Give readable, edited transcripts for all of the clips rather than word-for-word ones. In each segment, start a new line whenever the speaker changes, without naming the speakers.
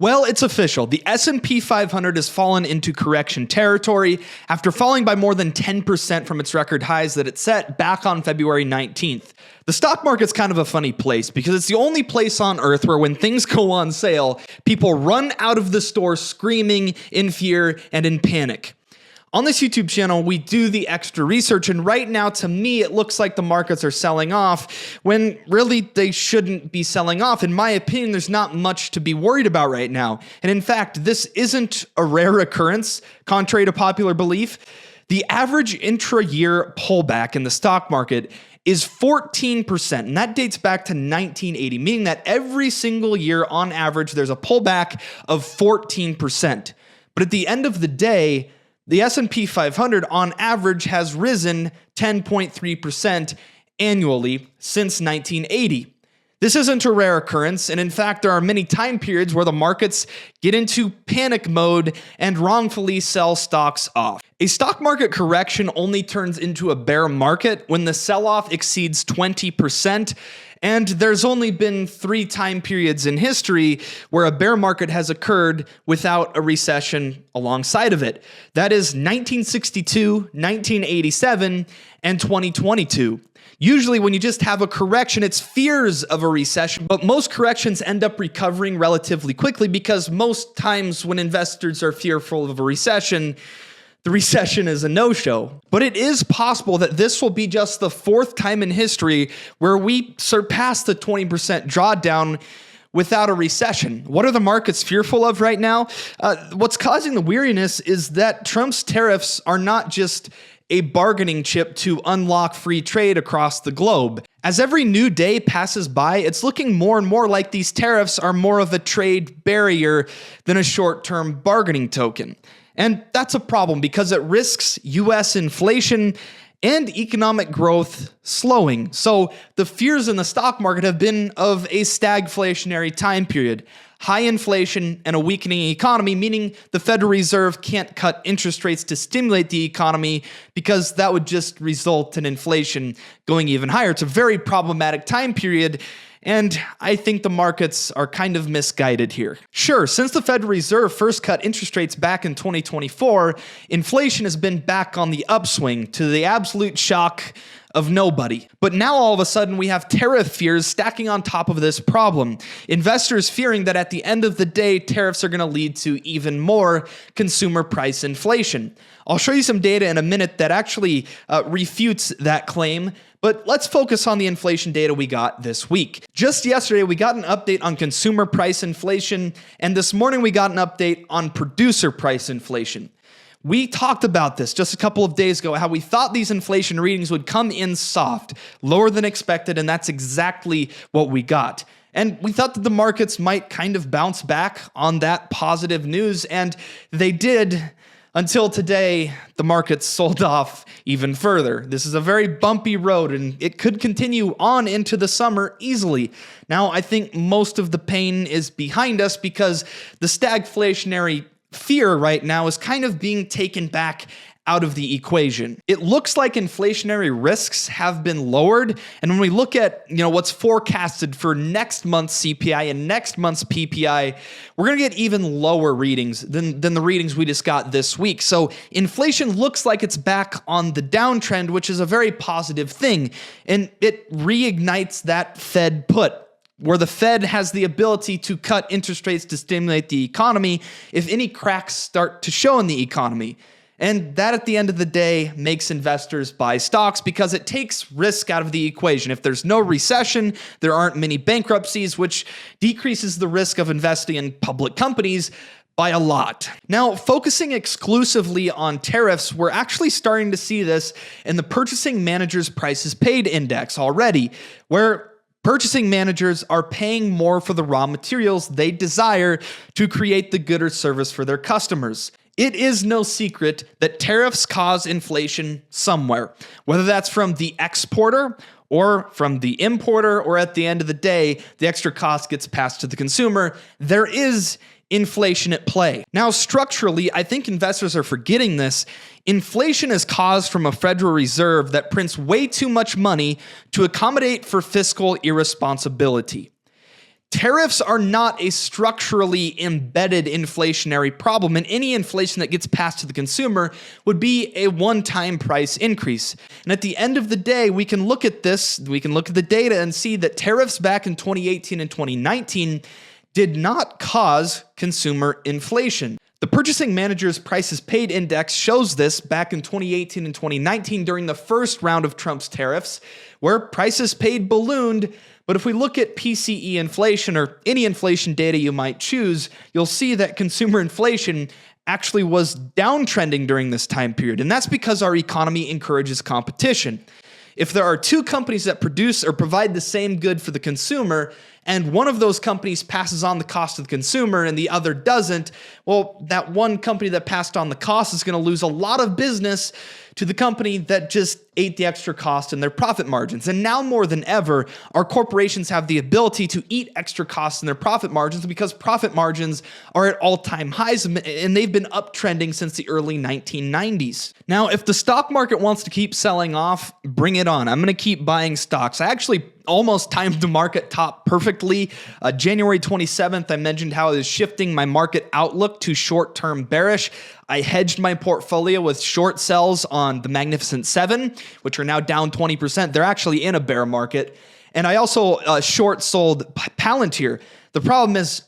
Well, it's official. The S&P 500 has fallen into correction territory after falling by more than 10% from its record highs that it set back on February 19th. The stock market's kind of a funny place because it's the only place on earth where when things go on sale, people run out of the store screaming in fear and in panic. On this YouTube channel, we do the extra research, and right now, to me, it looks like the markets are selling off when really they shouldn't be selling off. In my opinion, there's not much to be worried about right now. And in fact, this isn't a rare occurrence, contrary to popular belief. The average intra-year pullback in the stock market is 14%, and that dates back to 1980, meaning that every single year, on average, there's a pullback of 14%. But at the end of the day, the S&P 500 on average has risen 10.3% annually since 1980. This isn't a rare occurrence, and in fact, there are many time periods where the markets get into panic mode and wrongfully sell stocks off. A stock market correction only turns into a bear market when the sell-off exceeds 20%, and there's only been 3 time periods in history where a bear market has occurred without a recession alongside of it. That is 1962, 1987, and 2022. Usually when you just have a correction, it's fears of a recession, but most corrections end up recovering relatively quickly because most times when investors are fearful of a recession, the recession is a no-show. But it is possible that this will be just the 4th time in history where we surpass the 20% drawdown without a recession. What are the markets fearful of right now? What's causing the weariness is that Trump's tariffs are not just a bargaining chip to unlock free trade across the globe. As every new day passes by, it's looking more and more like these tariffs are more of a trade barrier than a short-term bargaining token. And that's a problem because it risks U.S. inflation and economic growth slowing. So the fears in the stock market have been of a stagflationary time period. High inflation and a weakening economy, meaning the Federal Reserve can't cut interest rates to stimulate the economy because that would just result in inflation going even higher. It's a very problematic time period, and I think the markets are kind of misguided here. Sure, since the Federal Reserve first cut interest rates back in 2024, inflation has been back on the upswing to the absolute shock of nobody. But now all of a sudden we have tariff fears stacking on top of this problem. Investors fearing that at the end of the day, tariffs are going to lead to even more consumer price inflation. I'll show you some data in a minute that actually refutes that claim. But let's focus on the inflation data we got this week. Just yesterday, we got an update on consumer price inflation, and this morning we got an update on producer price inflation. We talked about this just a couple of days ago, how we thought these inflation readings would come in soft, lower than expected, and that's exactly what we got. And we thought that the markets might kind of bounce back on that positive news, and they did. Until today, the markets sold off even further. This is a very bumpy road, and it could continue on into the summer easily. Now, I think most of the pain is behind us because the stagflationary fear right now is kind of being taken back out of the equation. It looks like inflationary risks have been lowered, and when we look at what's forecasted for next month's CPI and next month's PPI, we're going to get even lower readings than the readings we just got this week. So inflation looks like it's back on the downtrend, which is a very positive thing, and it reignites that Fed put, where the Fed has the ability to cut interest rates to stimulate the economy if any cracks start to show in the economy. And that, at the end of the day, makes investors buy stocks because it takes risk out of the equation. If there's no recession, there aren't many bankruptcies, which decreases the risk of investing in public companies by a lot. Now, focusing exclusively on tariffs, we're actually starting to see this in the Purchasing Managers' Prices Paid Index already, where purchasing managers are paying more for the raw materials they desire to create the good or service for their customers. It is no secret that tariffs cause inflation somewhere, whether that's from the exporter or from the importer, or at the end of the day, the extra cost gets passed to the consumer. There is inflation at play. Now, structurally, I think investors are forgetting this. Inflation is caused from a Federal Reserve that prints way too much money to accommodate for fiscal irresponsibility. Tariffs are not a structurally embedded inflationary problem, and any inflation that gets passed to the consumer would be a one-time price increase. And at the end of the day, we can look at this, we can look at the data and see that tariffs back in 2018 and 2019 did not cause consumer inflation. The Purchasing Managers' Prices Paid Index shows this back in 2018 and 2019 during the first round of Trump's tariffs, where prices paid ballooned. But if we look at PCE inflation or any inflation data you might choose, you'll see that consumer inflation actually was downtrending during this time period. And that's because our economy encourages competition. If there are two companies that produce or provide the same good for the consumer, and one of those companies passes on the cost to the consumer and the other doesn't, well, that one company that passed on the cost is going to lose a lot of business to the company that just ate the extra cost in their profit margins. And now more than ever, our corporations have the ability to eat extra costs in their profit margins because profit margins are at all-time highs, and they've been uptrending since the early 1990s. Now, if the stock market wants to keep selling off, bring it on. I'm going to keep buying stocks. I actually almost timed the market top perfectly. January 27th, I mentioned how I was shifting my market outlook to short-term bearish. I hedged my portfolio with short sells on the Magnificent Seven, which are now down 20%. They're actually in a bear market. And I also short sold Palantir. The problem is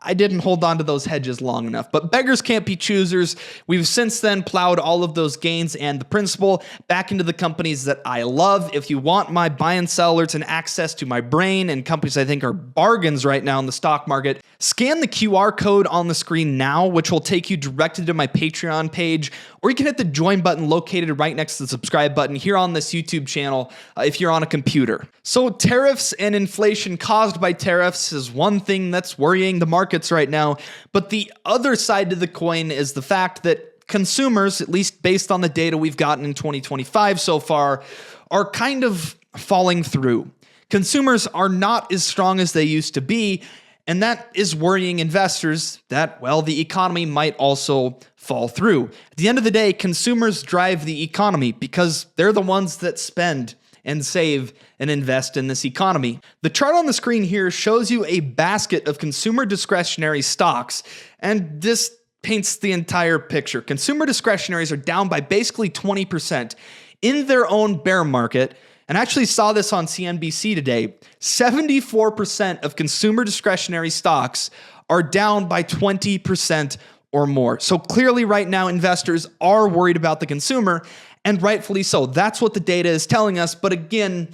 I didn't hold on to those hedges long enough, but beggars can't be choosers. We've since then plowed all of those gains and the principal back into the companies that I love. If you want my buy and sell alerts and access to my brain and companies I think are bargains right now in the stock market, scan the QR code on the screen now, which will take you directly to my Patreon page, or you can hit the join button located right next to the subscribe button here on this YouTube channel if you're on a computer. So tariffs and inflation caused by tariffs is one thing that's worrying the markets right now, but the other side to the coin is the fact that consumers, at least based on the data we've gotten in 2025 so far, are kind of falling through. Consumers are not as strong as they used to be, and that is worrying investors that, well, the economy might also fall through. At the end of the day, consumers drive the economy because they're the ones that spend and save and invest in this economy. The chart on the screen here shows you a basket of consumer discretionary stocks, and this paints the entire picture. Consumer discretionaries are down by basically 20% in their own bear market. And I actually saw this on CNBC today. 74% of consumer discretionary stocks are down by 20% or more. So clearly right now, investors are worried about the consumer, and rightfully so. That's what the data is telling us. But again,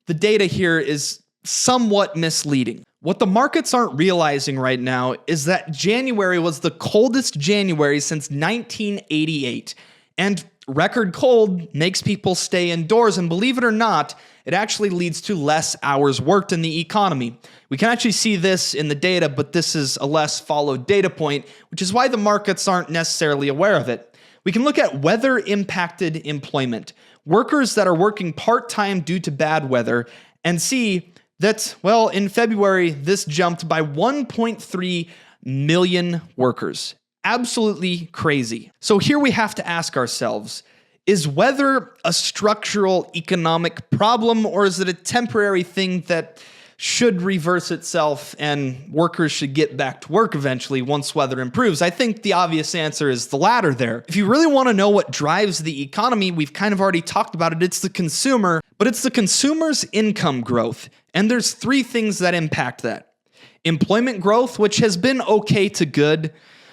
the data here is somewhat misleading. What the markets aren't realizing right now is that January was the coldest January since 1988. And record cold makes people stay indoors, and believe it or not, it actually leads to less hours worked in the economy. We can actually see this in the data, but this is a less followed data point, which is why the markets aren't necessarily aware of it. We can look at weather-impacted employment, workers that are working part-time due to bad weather, and see that, well, in February, this jumped by 1.3 million workers. Absolutely crazy. So here we have to ask ourselves, is weather a structural economic problem, or is it a temporary thing that should reverse itself and workers should get back to work eventually once weather improves? I think the obvious answer is the latter there. If you really want to know what drives the economy, we've kind of already talked about it. It's the consumer, but it's the consumer's income growth. And there's three things that impact that. Employment growth, which has been okay to good.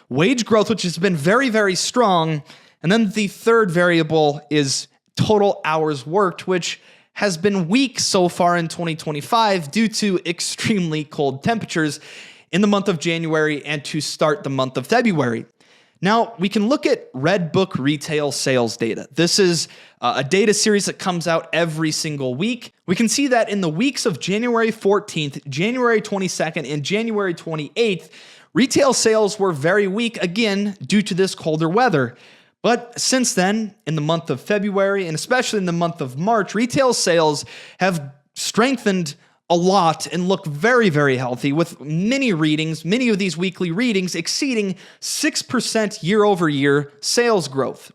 Wage growth, which has been very, very strong. And then the third variable is total hours worked, which has been weak so far in 2025 due to extremely cold temperatures in the month of January and to start the month of February. Now, we can look at Red Book retail sales data. This is a data series that comes out every single week. We can see that in the weeks of January 14th, January 22nd, and January 28th, retail sales were very weak, again, due to this colder weather. But since then, in the month of February, and especially in the month of March, retail sales have strengthened a lot and look very, very healthy, with many of these weekly readings exceeding 6% year over year sales growth.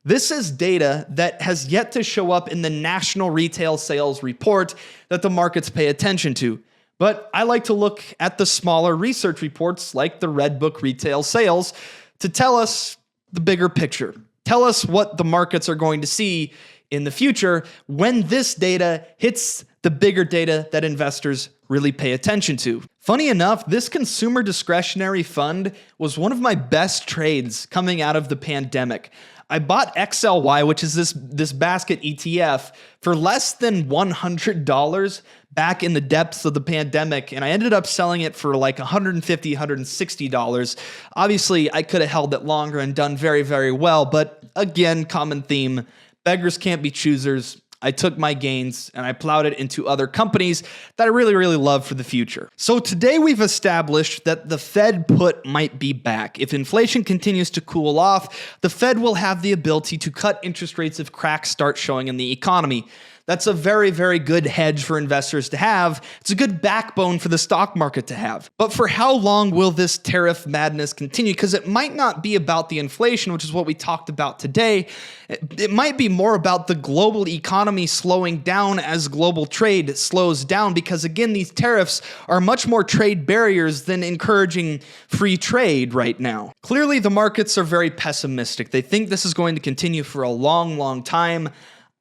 This is data that has yet to show up in the National Retail Sales Report that the markets pay attention to. But I like to look at the smaller research reports like the Red Book retail sales to tell us the bigger picture. Tell us what the markets are going to see in the future when this data hits the bigger data that investors really pay attention to. Funny enough, this consumer discretionary fund was one of my best trades coming out of the pandemic. I bought XLY, which is this basket ETF, for less than $100 back in the depths of the pandemic, and I ended up selling it for like $150, $160. Obviously, I could have held it longer and done very, very well, but again, common theme, beggars can't be choosers. I took my gains and I plowed it into other companies that I really, really love for the future. So today we've established that the Fed put might be back. If inflation continues to cool off, the Fed will have the ability to cut interest rates if cracks start showing in the economy. That's a very, very good hedge for investors to have. It's a good backbone for the stock market to have. But for how long will this tariff madness continue? Because it might not be about the inflation, which is what we talked about today. It might be more about the global economy slowing down as global trade slows down. Because again, these tariffs are much more trade barriers than encouraging free trade right now. Clearly, the markets are very pessimistic. They think this is going to continue for a long, long time.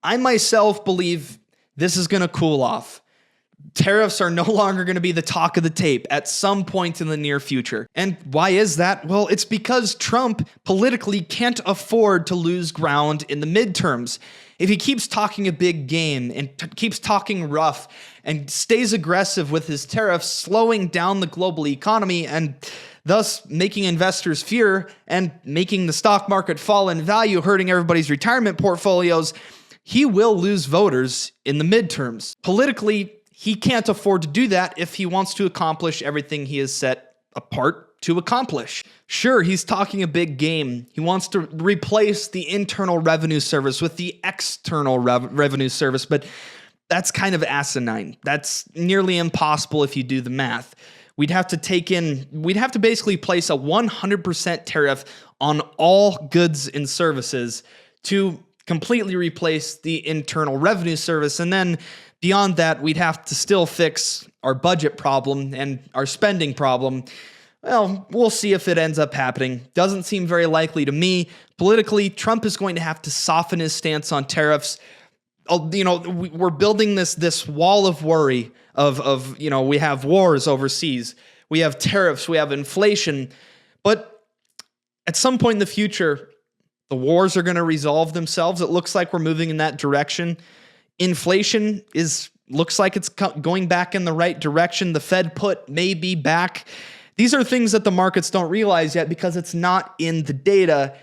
I myself believe this is going to cool off. Tariffs are no longer going to be the talk of the tape at some point in the near future. And why is that? Well, it's because Trump politically can't afford to lose ground in the midterms. If he keeps talking a big game and keeps talking rough and stays aggressive with his tariffs, slowing down the global economy and thus making investors fear and making the stock market fall in value, hurting everybody's retirement portfolios, he will lose voters in the midterms. Politically, he can't afford to do that if he wants to accomplish everything he has set apart to accomplish. Sure, he's talking a big game. He wants to replace the internal revenue service with the external revenue service, but that's kind of asinine. That's nearly impossible if you do the math. We'd have to basically place a 100% tariff on all goods and services to completely replace the internal revenue service. And then beyond that, we'd have to still fix our budget problem and our spending problem. Well, we'll see if it ends up happening. Doesn't seem very likely to me. Politically, Trump is going to have to soften his stance on tariffs. We're building this wall of worry of we have wars overseas. We have tariffs, we have inflation. But at some point in the future, the wars are going to resolve themselves. It looks like we're moving in that direction. Inflation looks like it's going back in the right direction. The Fed put may be back. These are things that the markets don't realize yet because it's not in the data,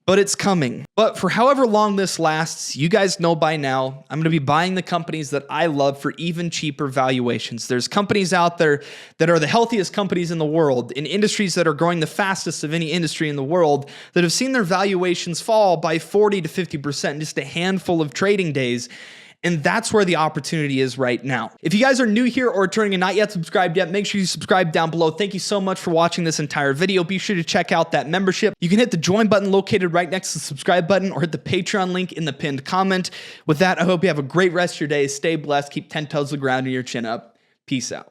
but it's coming. But for however long this lasts, you guys know by now, I'm going to be buying the companies that I love for even cheaper valuations. There's companies out there that are the healthiest companies in the world, in industries that are growing the fastest of any industry in the world, that have seen their valuations fall by 40 to 50% in just a handful of trading days. And that's where the opportunity is right now. If you guys are new here or returning and not yet subscribed yet, make sure you subscribe down below. Thank you so much for watching this entire video. Be sure to check out that membership. You can hit the join button located right next to the subscribe button or hit the Patreon link in the pinned comment. With that, I hope you have a great rest of your day. Stay blessed. Keep 10 toes to the ground and your chin up. Peace out.